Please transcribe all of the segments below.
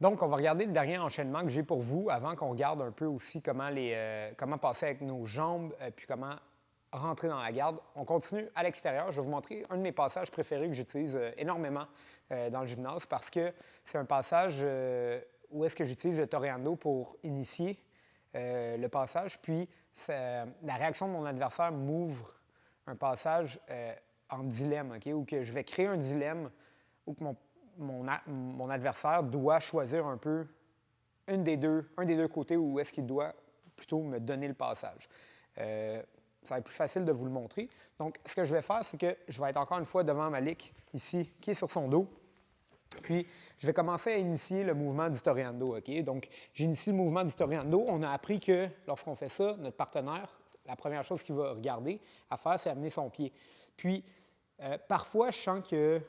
Donc, on va regarder le dernier enchaînement que j'ai pour vous avant qu'on regarde un peu aussi comment passer avec nos jambes puis comment rentrer dans la garde. On continue à l'extérieur. Je vais vous montrer un de mes passages préférés que j'utilise énormément dans le gymnase parce que c'est un passage où est-ce que j'utilise le toreando pour initier le passage. Puis, la réaction de mon adversaire m'ouvre un passage en dilemme, OK, où que je vais créer un dilemme où que mon adversaire doit choisir un peu un des deux côtés où est-ce qu'il doit plutôt me donner le passage. Ça va être plus facile de vous le montrer. Donc, ce que je vais faire, c'est que je vais être encore une fois devant Malik, ici, qui est sur son dos. Puis, je vais commencer à initier le mouvement du toreando, OK? Donc, j'initie le mouvement du toreando. On a appris que lorsqu'on fait ça, notre partenaire, la première chose qu'il va regarder à faire, c'est amener son pied. Puis, parfois, je sens qu'il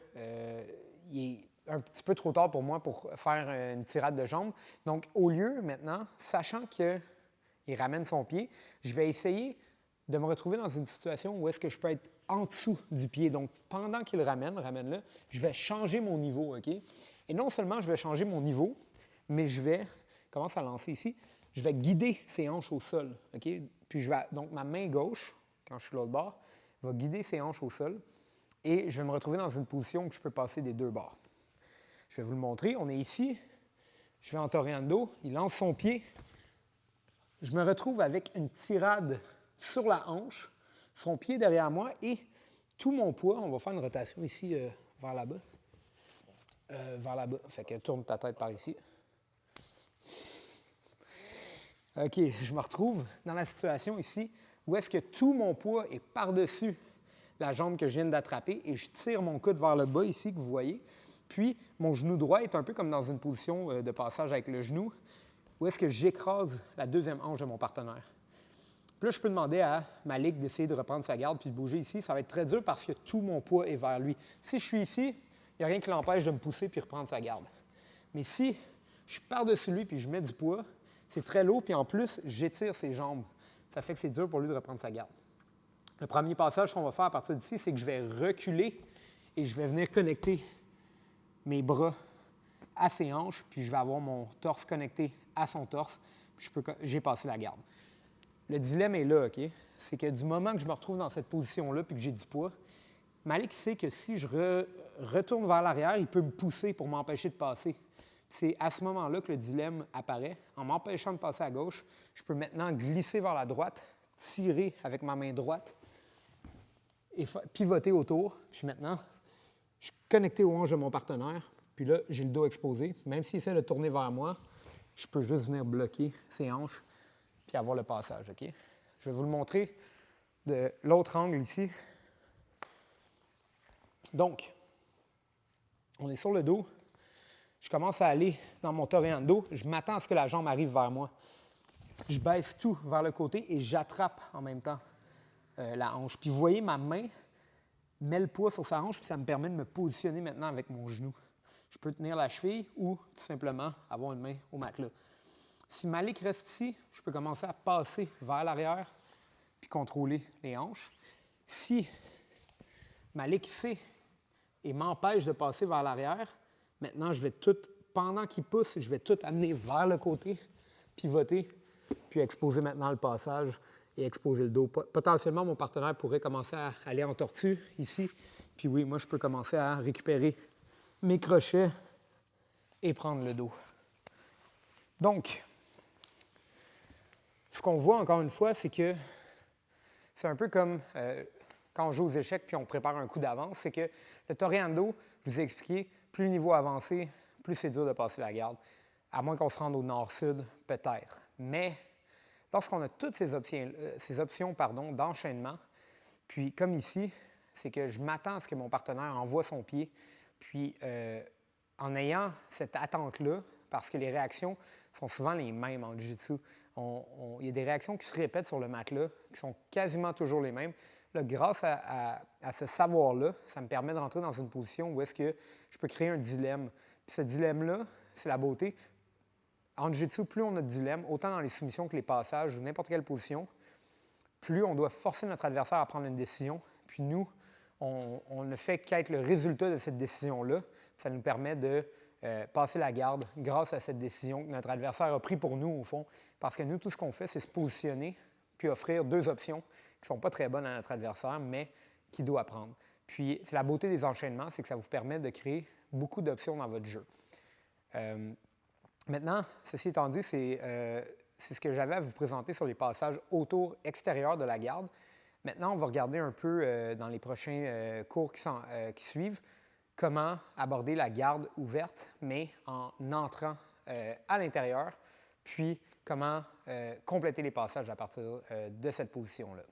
est un petit peu trop tard pour moi pour faire une tirade de jambe. Donc, au lieu, maintenant, sachant qu'il ramène son pied, je vais essayer de me retrouver dans une situation où est-ce que je peux être en dessous du pied. Donc, pendant qu'il ramène-le, je vais changer mon niveau, OK? Et non seulement je vais changer mon niveau, mais je vais, commence à lancer ici, je vais guider ses hanches au sol, OK? Puis donc ma main gauche, quand je suis de l'autre bord, va guider ses hanches au sol et je vais me retrouver dans une position où je peux passer des deux bords. Je vais vous le montrer. On est ici, je vais en toreando, il lance son pied. Je me retrouve avec une tirade sur la hanche, son pied derrière moi et tout mon poids. On va faire une rotation ici vers là-bas. Vers là-bas. Fait que tourne ta tête par ici. OK, je me retrouve dans la situation ici où est-ce que tout mon poids est par-dessus la jambe que je viens d'attraper et je tire mon coude vers le bas ici, que vous voyez. Puis, mon genou droit est un peu comme dans une position de passage avec le genou, où est-ce que j'écrase la deuxième hanche de mon partenaire. Puis là, je peux demander à Malik d'essayer de reprendre sa garde puis de bouger ici. Ça va être très dur parce que tout mon poids est vers lui. Si je suis ici, il n'y a rien qui l'empêche de me pousser puis reprendre sa garde. Mais si je suis par-dessus lui puis je mets du poids, c'est très lourd, puis en plus, j'étire ses jambes. Ça fait que c'est dur pour lui de reprendre sa garde. Le premier passage qu'on va faire à partir d'ici, c'est que je vais reculer et je vais venir connecter mes bras à ses hanches, puis je vais avoir mon torse connecté à son torse, puis j'ai passé la garde. Le dilemme est là, OK? C'est que du moment que je me retrouve dans cette position-là puis que j'ai du poids, Malik sait que si je retourne vers l'arrière, il peut me pousser pour m'empêcher de passer. C'est à ce moment-là que le dilemme apparaît. En m'empêchant de passer à gauche, je peux maintenant glisser vers la droite, tirer avec ma main droite et pivoter autour. Puis maintenant, je suis connecté aux hanches de mon partenaire. Puis là, j'ai le dos exposé. Même s'il essaie de tourner vers moi, je peux juste venir bloquer ses hanches puis avoir le passage, OK? Je vais vous le montrer de l'autre angle ici. Donc, on est sur le dos. Je commence à aller dans mon toreando. Je m'attends à ce que la jambe arrive vers moi. Je baisse tout vers le côté et j'attrape en même temps la hanche. Puis vous voyez, ma main met le poids sur sa hanche, puis ça me permet de me positionner maintenant avec mon genou. Je peux tenir la cheville ou tout simplement avoir une main au matelas. Si Malik reste ici, je peux commencer à passer vers l'arrière puis contrôler les hanches. Si Malik sait et m'empêche de passer vers l'arrière, maintenant, je vais tout, pendant qu'il pousse, je vais tout amener vers le côté, pivoter, puis exposer maintenant le passage et exposer le dos. Potentiellement, mon partenaire pourrait commencer à aller en tortue ici. Puis oui, moi, je peux commencer à récupérer mes crochets et prendre le dos. Donc, ce qu'on voit encore une fois, c'est que c'est un peu comme quand on joue aux échecs puis on prépare un coup d'avance, c'est que le toreando, je vous ai expliqué, plus le niveau avancé, plus c'est dur de passer la garde. À moins qu'on se rende au nord-sud, peut-être. Mais lorsqu'on a toutes ces options d'enchaînement, puis comme ici, c'est que je m'attends à ce que mon partenaire envoie son pied, puis en ayant cette attente-là, parce que les réactions sont souvent les mêmes en jiu-jitsu. Il y a des réactions qui se répètent sur le matelas, qui sont quasiment toujours les mêmes. Là, grâce à ce savoir-là, ça me permet de rentrer dans une position où est-ce que je peux créer un dilemme. Puis ce dilemme-là, c'est la beauté. En jiu-jitsu, plus on a de dilemme, autant dans les soumissions que les passages ou n'importe quelle position, plus on doit forcer notre adversaire à prendre une décision. Puis nous, on ne fait qu'être le résultat de cette décision-là. Ça nous permet de passer la garde grâce à cette décision que notre adversaire a prise pour nous, au fond. Parce que nous, tout ce qu'on fait, c'est se positionner puis offrir deux options qui ne sont pas très bonnes à notre adversaire, mais qu'il doit prendre. Puis, c'est la beauté des enchaînements, c'est que ça vous permet de créer beaucoup d'options dans votre jeu. Maintenant, ceci étant dit, c'est ce que j'avais à vous présenter sur les passages autour extérieurs de la garde. Maintenant, on va regarder un peu dans les prochains cours qui suivent comment aborder la garde ouverte, mais en entrant à l'intérieur, puis comment compléter les passages à partir de cette position-là.